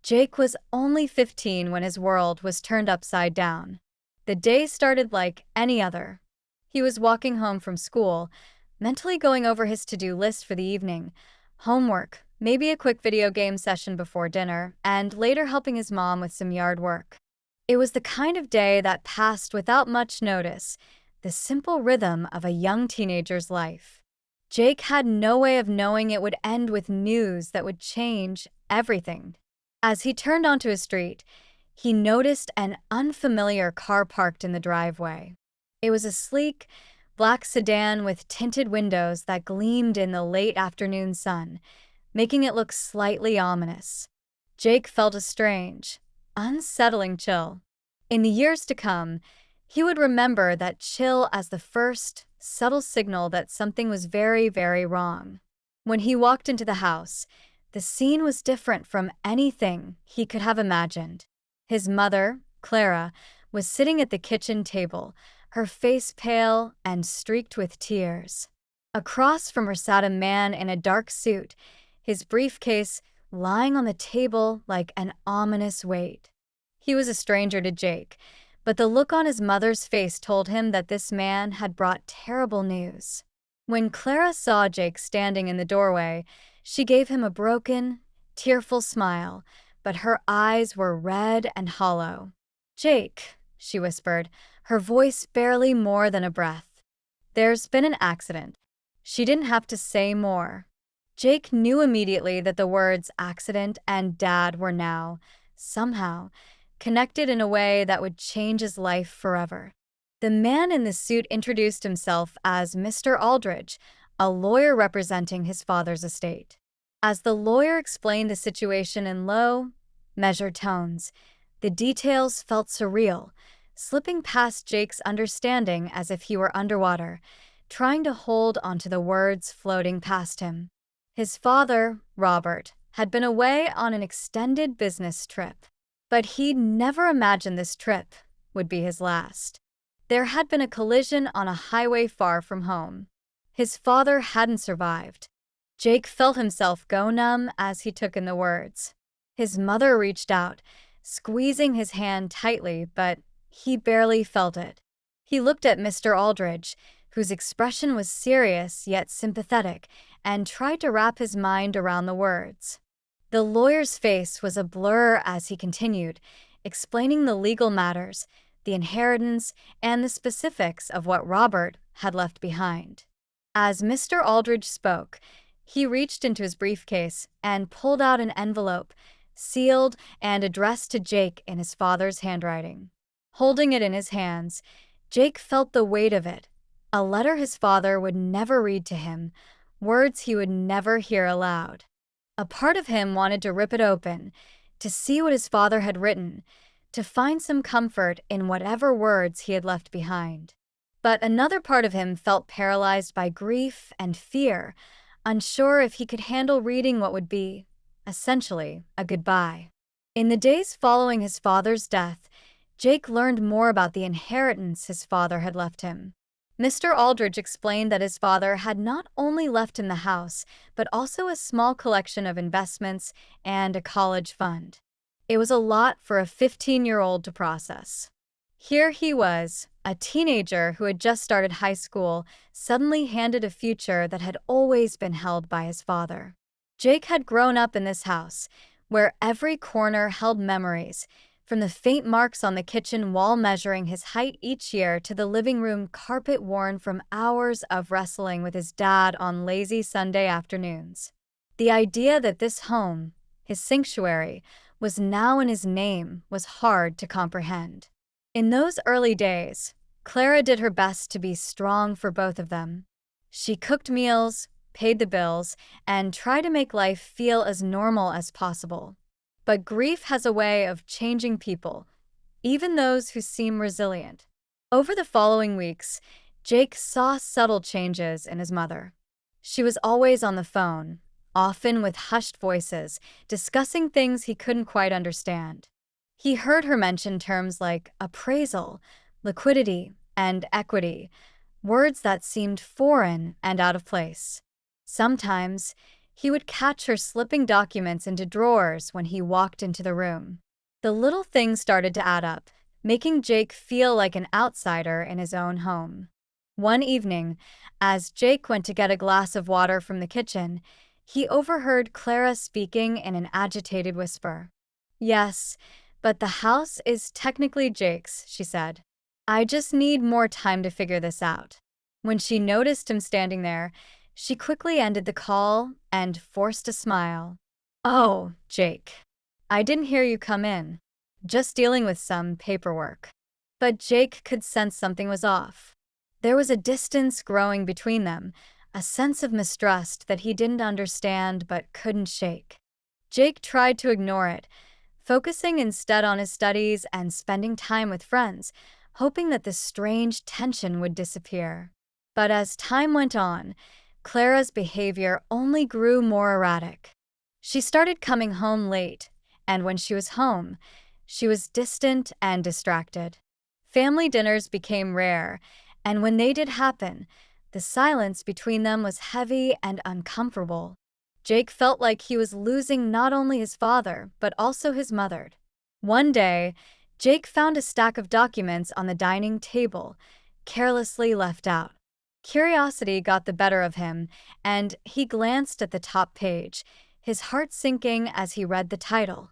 Jake was only 15 when his world was turned upside down. The day started like any other. He was walking home from school, mentally going over his to-do list for the evening, homework, maybe a quick video game session before dinner, and later helping his mom with some yard work. It was the kind of day that passed without much notice, the simple rhythm of a young teenager's life. Jake had no way of knowing it would end with news that would change everything. As he turned onto a street, he noticed an unfamiliar car parked in the driveway. It was a sleek, black sedan with tinted windows that gleamed in the late afternoon sun, making it look slightly ominous. Jake felt a strange, unsettling chill. In the years to come, he would remember that chill as the first, subtle signal that something was very, very wrong. When he walked into the house, the scene was different from anything he could have imagined. His mother, Clara, was sitting at the kitchen table, her face pale and streaked with tears. Across from her sat a man in a dark suit, his briefcase lying on the table like an ominous weight. He was a stranger to Jake, but the look on his mother's face told him that this man had brought terrible news. When Clara saw Jake standing in the doorway, she gave him a broken, tearful smile, but her eyes were red and hollow. "Jake," she whispered, her voice barely more than a breath. "There's been an accident." She didn't have to say more. Jake knew immediately that the words accident and dad were now, somehow, connected in a way that would change his life forever. The man in the suit introduced himself as Mr. Aldridge, a lawyer representing his father's estate. As the lawyer explained the situation in low, measured tones, the details felt surreal, slipping past Jake's understanding as if he were underwater, trying to hold onto the words floating past him. His father, Robert, had been away on an extended business trip, but he'd never imagined this trip would be his last. There had been a collision on a highway far from home. His father hadn't survived. Jake felt himself go numb as he took in the words. His mother reached out, squeezing his hand tightly, but he barely felt it. He looked at Mr. Aldridge, whose expression was serious yet sympathetic, and tried to wrap his mind around the words. The lawyer's face was a blur as he continued, explaining the legal matters, the inheritance, and the specifics of what Robert had left behind. As Mr. Aldridge spoke, he reached into his briefcase and pulled out an envelope, sealed and addressed to Jake in his father's handwriting. Holding it in his hands, Jake felt the weight of it, a letter his father would never read to him, words he would never hear aloud. A part of him wanted to rip it open, to see what his father had written, to find some comfort in whatever words he had left behind. But another part of him felt paralyzed by grief and fear, unsure if he could handle reading what would be, essentially, a goodbye. In the days following his father's death, Jake learned more about the inheritance his father had left him. Mr. Aldridge explained that his father had not only left him the house, but also a small collection of investments and a college fund. It was a lot for a 15-year-old to process. Here he was, a teenager who had just started high school, suddenly handed a future that had always been held by his father. Jake had grown up in this house, where every corner held memories, from the faint marks on the kitchen wall measuring his height each year to the living room carpet worn from hours of wrestling with his dad on lazy Sunday afternoons. The idea that this home, his sanctuary, was now in his name was hard to comprehend. In those early days, Clara did her best to be strong for both of them. She cooked meals, paid the bills, and tried to make life feel as normal as possible. But grief has a way of changing people, even those who seem resilient. Over the following weeks, Jake saw subtle changes in his mother. She was always on the phone, often with hushed voices, discussing things he couldn't quite understand. He heard her mention terms like appraisal, liquidity, and equity, words that seemed foreign and out of place. Sometimes, He would catch her slipping documents into drawers when he walked into the room. The little things started to add up, making Jake feel like an outsider in his own home. One evening, as Jake went to get a glass of water from the kitchen, he overheard Clara speaking in an agitated whisper. "Yes, but the house is technically Jake's," she said. "I just need more time to figure this out." When she noticed him standing there, she quickly ended the call and forced a smile. "Oh, Jake. I didn't hear you come in. Just dealing with some paperwork." But Jake could sense something was off. There was a distance growing between them, a sense of mistrust that he didn't understand but couldn't shake. Jake tried to ignore it, focusing instead on his studies and spending time with friends, hoping that this strange tension would disappear. But as time went on, Clara's behavior only grew more erratic. She started coming home late, and when she was home, she was distant and distracted. Family dinners became rare, and when they did happen, the silence between them was heavy and uncomfortable. Jake felt like he was losing not only his father, but also his mother. One day, Jake found a stack of documents on the dining table, carelessly left out. Curiosity got the better of him, and he glanced at the top page, his heart sinking as he read the title,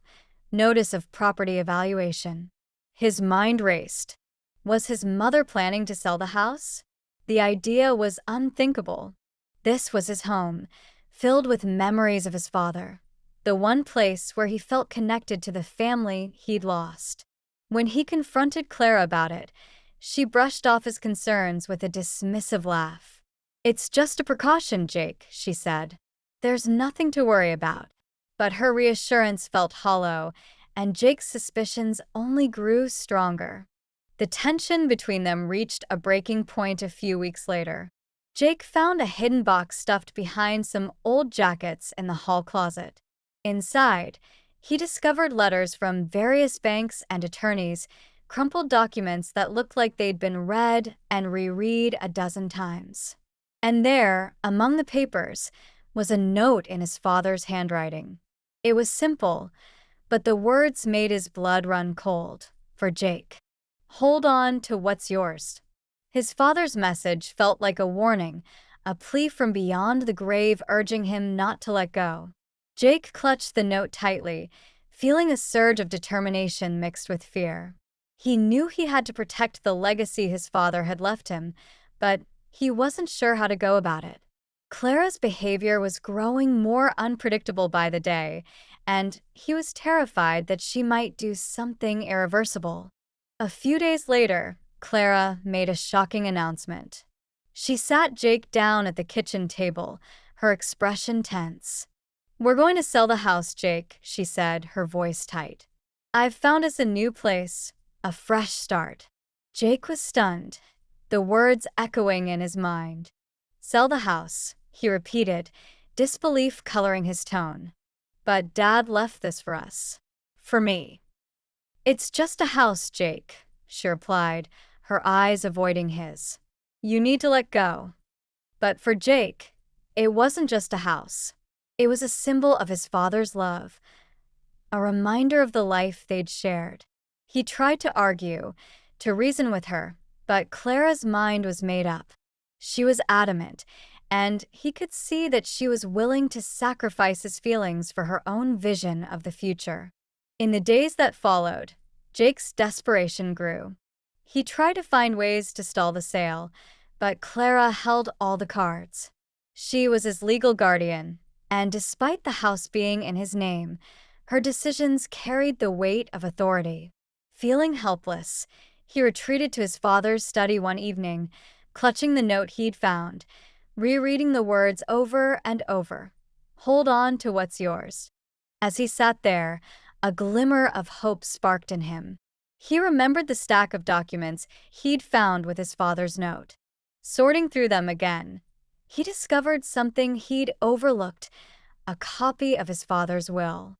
Notice of Property Evaluation. His mind raced. Was his mother planning to sell the house? The idea was unthinkable. This was his home, filled with memories of his father, the one place where he felt connected to the family he'd lost. When he confronted Clara about it, she brushed off his concerns with a dismissive laugh. "It's just a precaution, Jake," she said. "There's nothing to worry about." But her reassurance felt hollow, and Jake's suspicions only grew stronger. The tension between them reached a breaking point a few weeks later. Jake found a hidden box stuffed behind some old jackets in the hall closet. Inside, he discovered letters from various banks and attorneys, crumpled documents that looked like they'd been read and reread a dozen times. And there, among the papers, was a note in his father's handwriting. It was simple, but the words made his blood run cold. For Jake. "Hold on to what's yours." His father's message felt like a warning, a plea from beyond the grave urging him not to let go. Jake clutched the note tightly, feeling a surge of determination mixed with fear. He knew he had to protect the legacy his father had left him, but he wasn't sure how to go about it. Clara's behavior was growing more unpredictable by the day, and he was terrified that she might do something irreversible. A few days later, Clara made a shocking announcement. She sat Jake down at the kitchen table, her expression tense. "We're going to sell the house, Jake," she said, her voice tight. "I've found us a new place, a fresh start." Jake was stunned, the words echoing in his mind. "Sell the house," he repeated, disbelief coloring his tone. "But Dad left this for us. For me." "It's just a house, Jake," she replied, her eyes avoiding his. "You need to let go." But for Jake, it wasn't just a house. It was a symbol of his father's love, a reminder of the life they'd shared. He tried to argue, to reason with her, but Clara's mind was made up. She was adamant, and he could see that she was willing to sacrifice his feelings for her own vision of the future. In the days that followed, Jake's desperation grew. He tried to find ways to stall the sale, but Clara held all the cards. She was his legal guardian, and despite the house being in his name, her decisions carried the weight of authority. Feeling helpless, he retreated to his father's study one evening, clutching the note he'd found, rereading the words over and over. "Hold on to what's yours." As he sat there, a glimmer of hope sparked in him. He remembered the stack of documents he'd found with his father's note. Sorting through them again, he discovered something he'd overlooked, a copy of his father's will.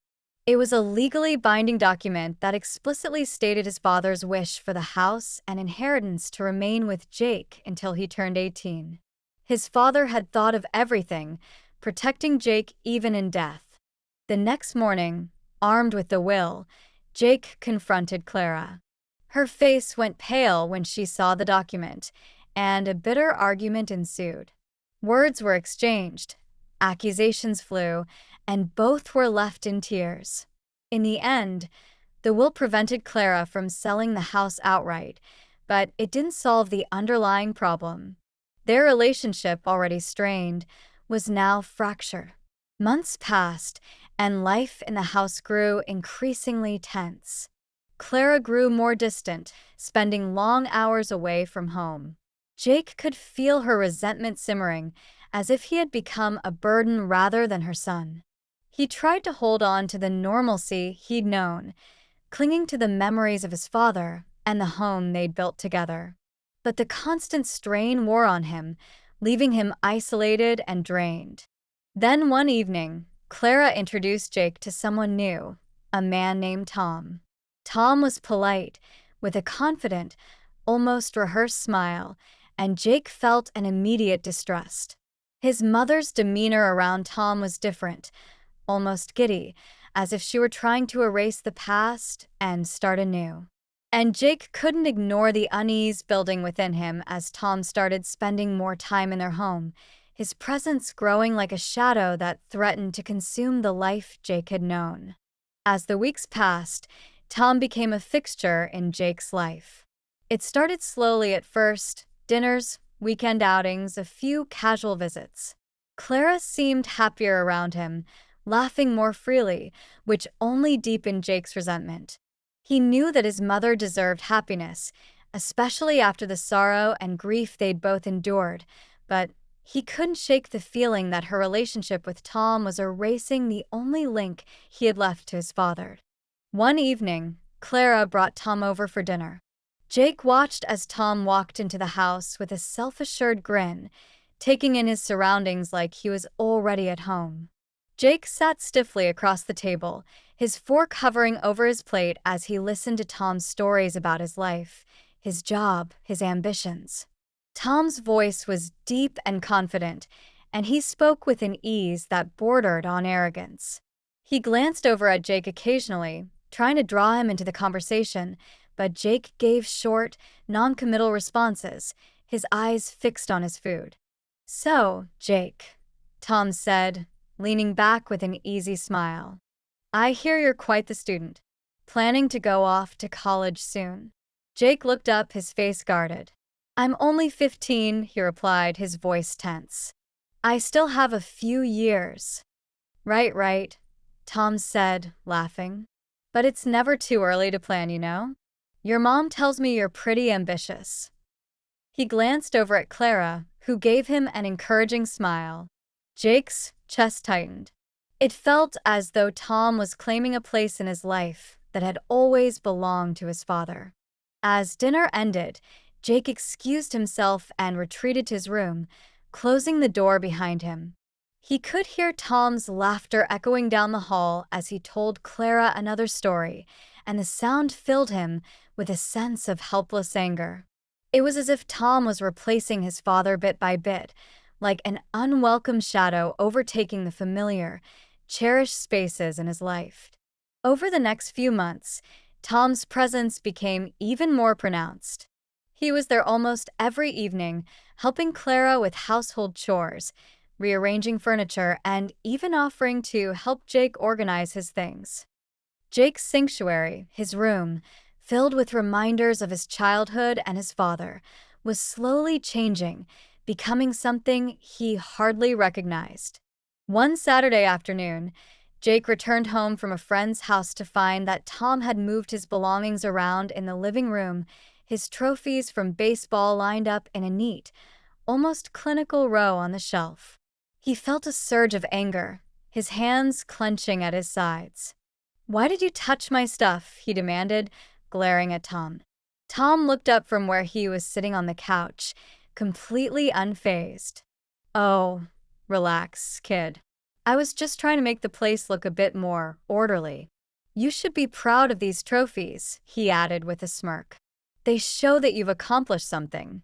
It was a legally binding document that explicitly stated his father's wish for the house and inheritance to remain with Jake until he turned 18. His father had thought of everything, protecting Jake even in death. The next morning, armed with the will, Jake confronted Clara. Her face went pale when she saw the document, and a bitter argument ensued. Words were exchanged, accusations flew, and both were left in tears. In the end, the will prevented Clara from selling the house outright, but it didn't solve the underlying problem. Their relationship, already strained, was now fractured. Months passed, and life in the house grew increasingly tense. Clara grew more distant, spending long hours away from home. Jake could feel her resentment simmering, as if he had become a burden rather than her son. He tried to hold on to the normalcy he'd known, clinging to the memories of his father and the home they'd built together. But the constant strain wore on him, leaving him isolated and drained. Then one evening, Clara introduced Jake to someone new, a man named Tom. Tom was polite, with a confident, almost rehearsed smile, and Jake felt an immediate distrust. His mother's demeanor around Tom was different, almost giddy, as if she were trying to erase the past and start anew. And Jake couldn't ignore the unease building within him as Tom started spending more time in their home, his presence growing like a shadow that threatened to consume the life Jake had known. As the weeks passed, Tom became a fixture in Jake's life. It started slowly at first: dinners, weekend outings, a few casual visits. Clara seemed happier around him, laughing more freely, which only deepened Jake's resentment. He knew that his mother deserved happiness, especially after the sorrow and grief they'd both endured, but he couldn't shake the feeling that her relationship with Tom was erasing the only link he had left to his father. One evening, Clara brought Tom over for dinner. Jake watched as Tom walked into the house with a self-assured grin, taking in his surroundings like he was already at home. Jake sat stiffly across the table, his fork hovering over his plate as he listened to Tom's stories about his life, his job, his ambitions. Tom's voice was deep and confident, and he spoke with an ease that bordered on arrogance. He glanced over at Jake occasionally, trying to draw him into the conversation, but Jake gave short, non-committal responses, his eyes fixed on his food. "So, Jake," Tom said, leaning back with an easy smile, "I hear you're quite the student. Planning to go off to college soon?" Jake looked up, his face guarded. "I'm only 15, he replied, his voice tense. "I still have a few years." Right, Tom said, laughing. "But it's never too early to plan, you know? Your mom tells me you're pretty ambitious." He glanced over at Clara, who gave him an encouraging smile. Jake's chest tightened. It felt as though Tom was claiming a place in his life that had always belonged to his father. As dinner ended, Jake excused himself and retreated to his room, closing the door behind him. He could hear Tom's laughter echoing down the hall as he told Clara another story, and the sound filled him with a sense of helpless anger. It was as if Tom was replacing his father bit by bit, like an unwelcome shadow overtaking the familiar, cherished spaces in his life. Over the next few months, Tom's presence became even more pronounced. He was there almost every evening, helping Clara with household chores, rearranging furniture, and even offering to help Jake organize his things. Jake's sanctuary, his room, filled with reminders of his childhood and his father, was slowly changing, becoming something he hardly recognized. One Saturday afternoon, Jake returned home from a friend's house to find that Tom had moved his belongings around in the living room, his trophies from baseball lined up in a neat, almost clinical row on the shelf. He felt a surge of anger, his hands clenching at his sides. "Why did you touch my stuff?" he demanded, glaring at Tom. Tom looked up from where he was sitting on the couch, completely unfazed. "Oh, relax, kid. I was just trying to make the place look a bit more orderly. You should be proud of these trophies," he added with a smirk. "They show that you've accomplished something."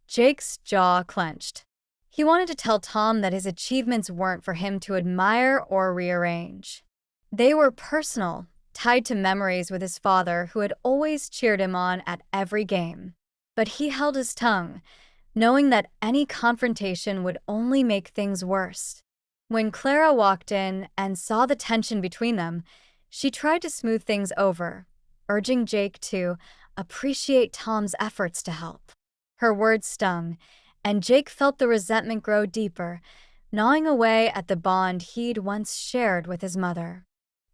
Jake's jaw clenched. He wanted to tell Tom that his achievements weren't for him to admire or rearrange. They were personal, tied to memories with his father who had always cheered him on at every game. But he held his tongue, knowing that any confrontation would only make things worse. When Clara walked in and saw the tension between them, she tried to smooth things over, urging Jake to appreciate Tom's efforts to help. Her words stung, and Jake felt the resentment grow deeper, gnawing away at the bond he'd once shared with his mother.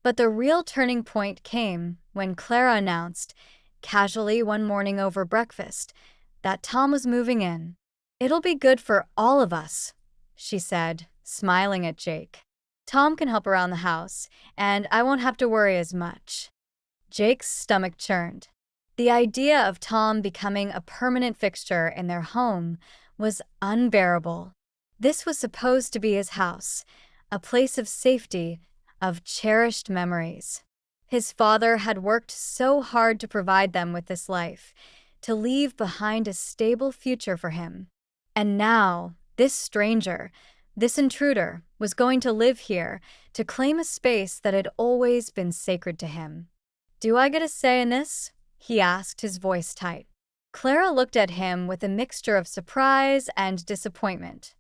But the real turning point came when Clara announced, casually one morning over breakfast, that Tom was moving in. "It'll be good for all of us," she said, smiling at Jake. "Tom can help around the house, and I won't have to worry as much." Jake's stomach churned. The idea of Tom becoming a permanent fixture in their home was unbearable. This was supposed to be his house, a place of safety, of cherished memories. His father had worked so hard to provide them with this life, to leave behind a stable future for him. And now, this stranger, this intruder, was going to live here, to claim a space that had always been sacred to him. "Do I get a say in this?" he asked, his voice tight. Clara looked at him with a mixture of surprise and disappointment.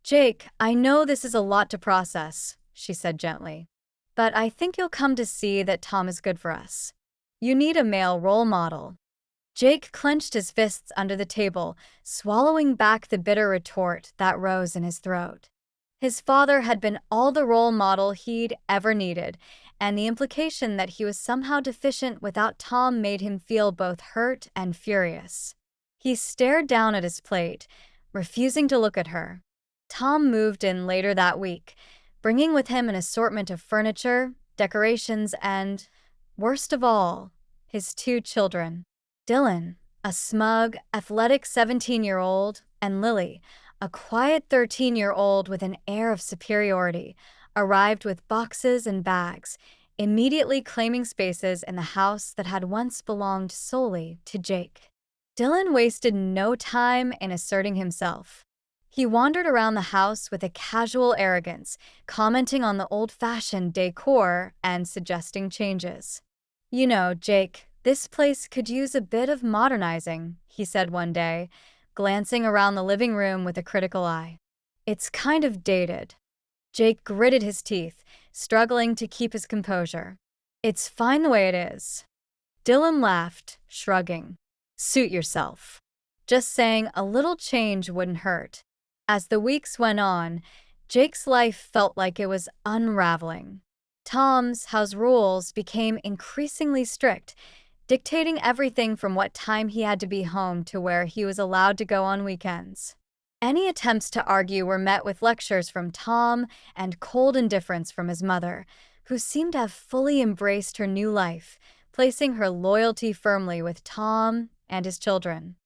"Jake, I know this is a lot to process," she said gently, "but I think you'll come to see that Tom is good for us. You need a male role model." Jake clenched his fists under the table, swallowing back the bitter retort that rose in his throat. His father had been all the role model he'd ever needed, and the implication that he was somehow deficient without Tom made him feel both hurt and furious. He stared down at his plate, refusing to look at her. Tom moved in later that week, bringing with him an assortment of furniture, decorations, and, worst of all, his 2 children. Dylan, a smug, athletic 17-year-old, and Lily, a quiet 13-year-old with an air of superiority, arrived with boxes and bags, immediately claiming spaces in the house that had once belonged solely to Jake. Dylan wasted no time in asserting himself. He wandered around the house with a casual arrogance, commenting on the old-fashioned decor and suggesting changes. "You know, Jake, this place could use a bit of modernizing," he said one day, glancing around the living room with a critical eye. "It's kind of dated." Jake gritted his teeth, struggling to keep his composure. "It's fine the way it is." Dylan laughed, shrugging. "Suit yourself. Just saying a little change wouldn't hurt." As the weeks went on, Jake's life felt like it was unraveling. Tom's house rules became increasingly strict, dictating everything from what time he had to be home to where he was allowed to go on weekends. Any attempts to argue were met with lectures from Tom and cold indifference from his mother, who seemed to have fully embraced her new life, placing her loyalty firmly with Tom and his children.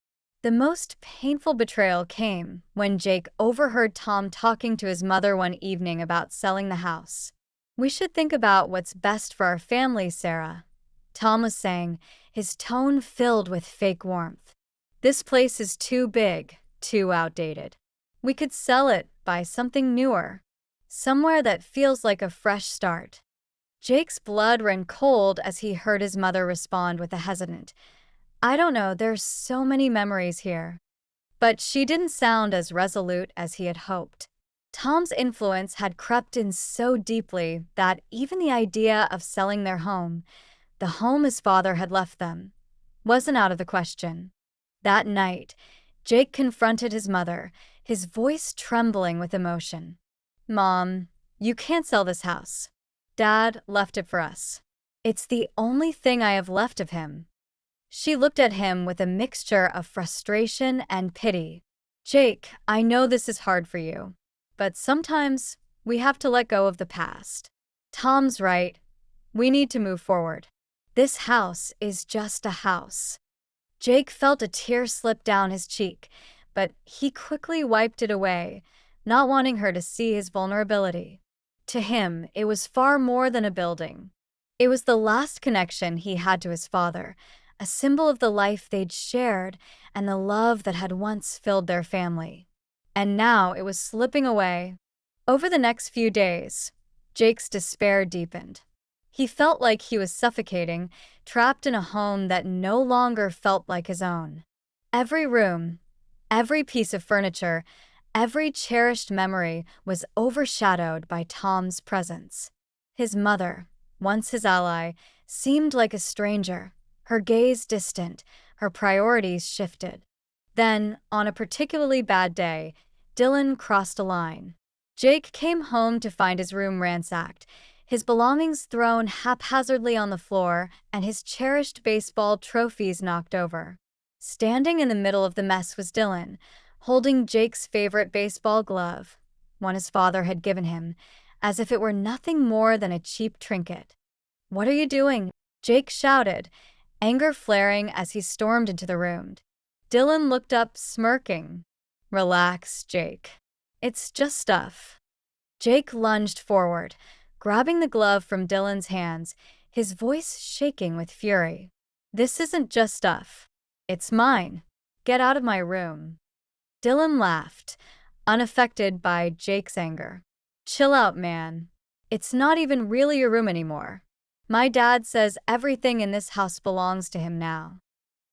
The most painful betrayal came when Jake overheard Tom talking to his mother one evening about selling the house. "We should think about what's best for our family, Sarah," Tom was saying, his tone filled with fake warmth. "This place is too big, too outdated. We could sell it, buy something newer, somewhere that feels like a fresh start." Jake's blood ran cold as he heard his mother respond with a hesitant, "I don't know, there's so many memories here." But she didn't sound as resolute as he had hoped. Tom's influence had crept in so deeply that even the idea of selling their home, the home his father had left them, wasn't out of the question. That night, Jake confronted his mother, his voice trembling with emotion. "Mom, you can't sell this house. Dad left it for us. It's the only thing I have left of him." She looked at him with a mixture of frustration and pity. "Jake, I know this is hard for you, but sometimes we have to let go of the past. Tom's right. We need to move forward. This house is just a house." Jake felt a tear slip down his cheek, but he quickly wiped it away, not wanting her to see his vulnerability. To him, it was far more than a building. It was the last connection he had to his father, a symbol of the life they'd shared and the love that had once filled their family. and now it was slipping away. Over the next few days, Jake's despair deepened. He felt like he was suffocating, trapped in a home that no longer felt like his own. Every room, every piece of furniture, every cherished memory was overshadowed by Tom's presence. His mother, once his ally, seemed like a stranger, her gaze distant, her priorities shifted. Then, on a particularly bad day, Dylan crossed a line. Jake came home to find his room ransacked, his belongings thrown haphazardly on the floor, and his cherished baseball trophies knocked over. Standing in the middle of the mess was Dylan, holding Jake's favorite baseball glove, one his father had given him, as if it were nothing more than a cheap trinket. "What are you doing?" Jake shouted, anger flaring as he stormed into the room. Dylan looked up, smirking. "Relax, Jake. It's just stuff." Jake lunged forward, grabbing the glove from Dylan's hands, his voice shaking with fury. "This isn't just stuff. It's mine. Get out of my room." Dylan laughed, unaffected by Jake's anger. "Chill out, man. It's not even really your room anymore. My dad says everything in this house belongs to him now."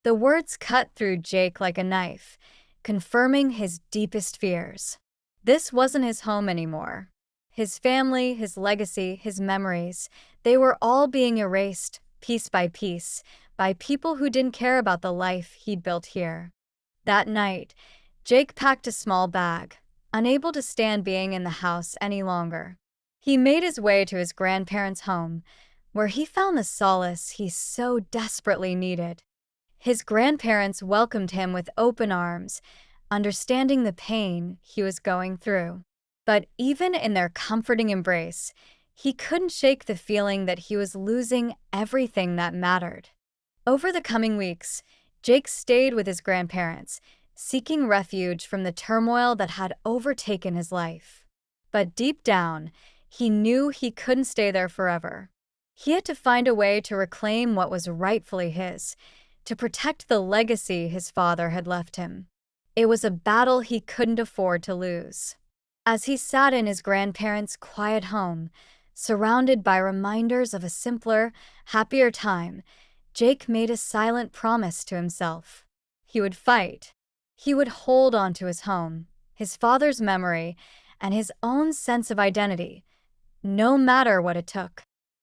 The words cut through Jake like a knife, confirming his deepest fears. This wasn't his home anymore. His family, his legacy, his memories, they were all being erased, piece by piece, by people who didn't care about the life he'd built here. That night, Jake packed a small bag, unable to stand being in the house any longer. He made his way to his grandparents' home, where he found the solace he so desperately needed. His grandparents welcomed him with open arms, understanding the pain he was going through. But even in their comforting embrace, he couldn't shake the feeling that he was losing everything that mattered. Over the coming weeks, Jake stayed with his grandparents, seeking refuge from the turmoil that had overtaken his life. But deep down, he knew he couldn't stay there forever. He had to find a way to reclaim what was rightfully his, to protect the legacy his father had left him. It was a battle he couldn't afford to lose. As he sat in his grandparents' quiet home, surrounded by reminders of a simpler, happier time, Jake made a silent promise to himself. He would fight. He would hold on to his home, his father's memory, and his own sense of identity, no matter what it took.